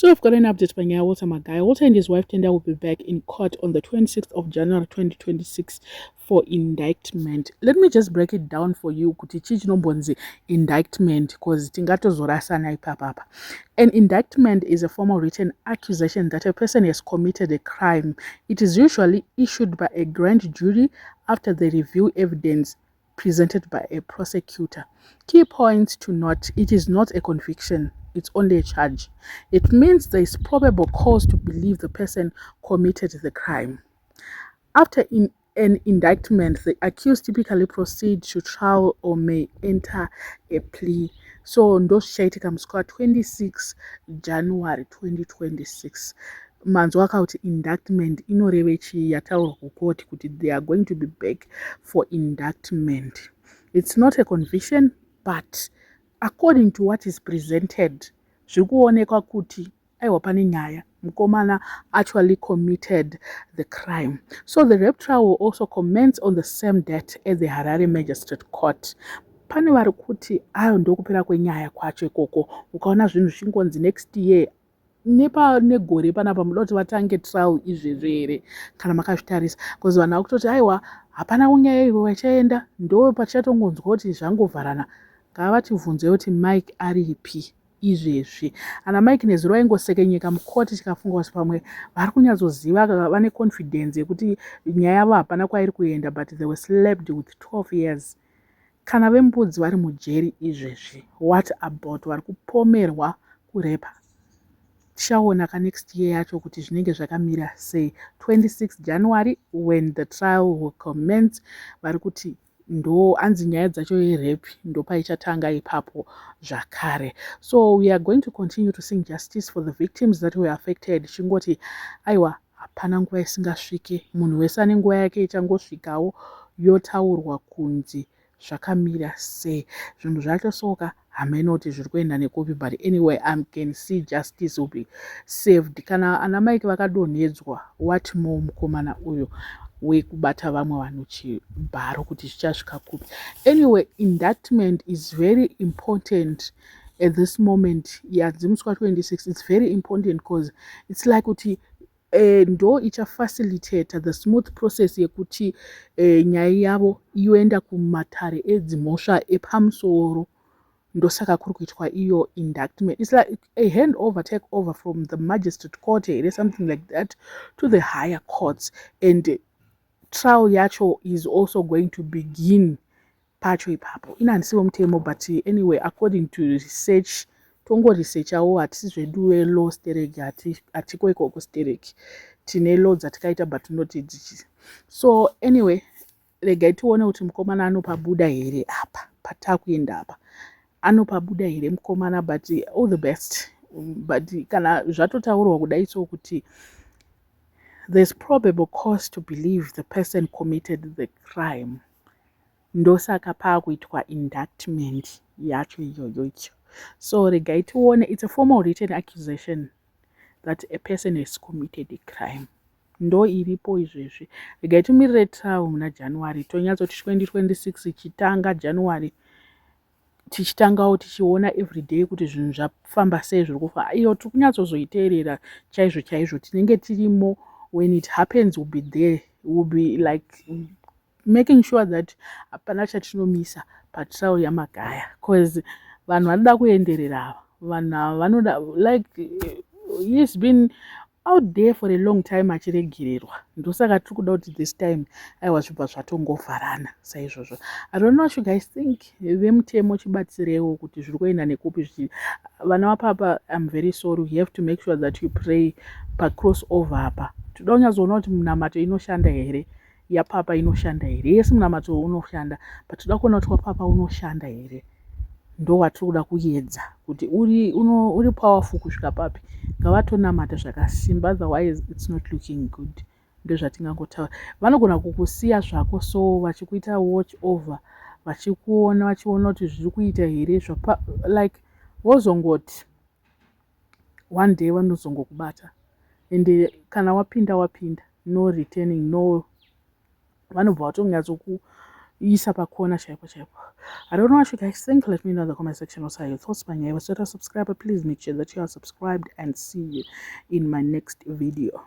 So we've got an update by Nyaya Walter Magaya. Walter and his wife Tenda will be back in court on the 26th of January 2026 for indictment. Let me just break it down for you kuti chichinombonzi indictment because tingatozorasana ipapapa. An indictment is a formal written accusation that a person has committed a crime. It is usually issued by a grand jury after they review evidence presented by a prosecutor. Key points to note: it is not a conviction. It's only a charge. It means there is probable cause to believe the person committed the crime. After an indictment, the accused typically proceeds to trial or may enter a plea. So ndoshaitika musi 26 January 2026. Manzwa kuti indictment inoreve chii yataurwa kukoti kuti they are going to be back for indictment. It's not a conviction, but according to what is presented, zviri kuonekwa kuti aiwa pane nyaya mukomana actually committed the crime. So the rape trial will also commence on the same date at the Harare Magistrate Court. Pane vari kuti ayo ndokupera kwenyaya kwacho ikoko, ukaona zvinhu zvingonzi next year negore panapa muda kuti vatange trial izvezvo here kana makazvitarisa, because vanhu vakutoti aiwa hapana kunyaya iwe wachaenda, ndo pachatongonzwa kuti zvangovharana. Ngavativhunze kuti Mike aripi izvezvi. Ana Mike nezuro aingosekenyeka mukoti tikafunga kuti pamwe vari kunyatsoziva vane confidence yekuti nyaya yavo hapana kwairi kuenda, but they were slapped with 12 years. Kana vembudzi vari mujeri izvezvi, what about vari kupomerwa kurepa? Tichaona ka next year yacho kuti zvinenge zvakamira sei. 26 January when the trial will commence, vari kuti ndo anzi nyaya dzacho yerape ndo paichatanga ipapo zvakare. So we are going to continue to sing justice for the victims that were affected. Chingoti aiwa hapana nguva isingasvike, munhu wese ane nguva yake ichangosvikawo yotaurwa kunzi zvakamira sei. Zvinhu zvachosoka hamena kuti zviri kuenda nekupi, but anyway I can see justice will be saved. Kana ana Mike vakadonhedzwa, what more mukomana uyo wekubata vamwe vanhu chibharo kuti zvichasvika kupi. Anyway, indictment is very important at this moment. Yadzimuswa 26, it's very important because it's like kuti ndo ichafacilitate the smooth process yekuti nyaya yavo yoenda kumatare edzimhosva epamusoro. Ndosaka kuri kuitwa iyo indictment. It's like a handover, take over from the magistrate court or something like that to the higher courts, and trial yacho is also going to begin pacho ipapo. Inandisiwo mutemo, but anyway according to research, tongo researchawo hatisi zvedu law stereki, hatiko ikoko stereki, tine law dzatikaita but not dzichi. So anyway, regai tione kuti mukomana anopabuda here apa patakuenda apa, anopabuda here mukomana, but all the best. But kana zvatotaurwa kudai so kuti there's probable cause to believe the person committed the crime, ndosaka pakuitwa indictment yacho iyoyoicho. So regai tione, it's a formal written accusation that a person has committed a crime. Ndo iripo izvezvi. Regai timirire trial muna January, tonyatsoti 2026 ichitanga January, tichitangawo tichiona everyday kuti zvinhu zvafamba sei, zviri kufa. Iyo tiri kunyatsozoiteerera chaizvo chaizvo, tinenge tirimo. When it happens, we'll be there. We'll be like making sure that hapana chatinomisa patrial yaMagaya, because vanhu vanoda kuenderera, vanhu vanoda, like he's been out there for a long time achiregererwa, ndosaka tiri kuda kuti this time aiwa zvibva zvatongovharana saizvozvo. I don't know what you guys think. Vemutemo chibatsirewo kuti zviri kuenda nekupi. Vana vapapa, I'm very sorry, you have to make sure that you pray pa crossover apa. Toda kunyatsoona kuti munamato inoshanda here, yapapa inoshanda here. Yesi munamato unoshanda, but toda kuona kuti wapapa unoshanda here. Ndo watiri kuda kuedza kuti uri powerful kusvika papi. Ngavatonamata zvakasimba, otherwise it's not looking good. Ndo zvatingangotaura. Vanogona kukusiya zvako so vachikuita watch over, vachikuona vachiona kuti zviri kuita here zvapa, like wozongoti one day vanozongokubata, and kana wapinda no returning, no, vanobva vatonyatsoku Isapa corner chaipo. I don't know what you guys think. Let me know in the comment section. What are your thoughts? By subscriber, please make sure that you are subscribed, and see you in my next video.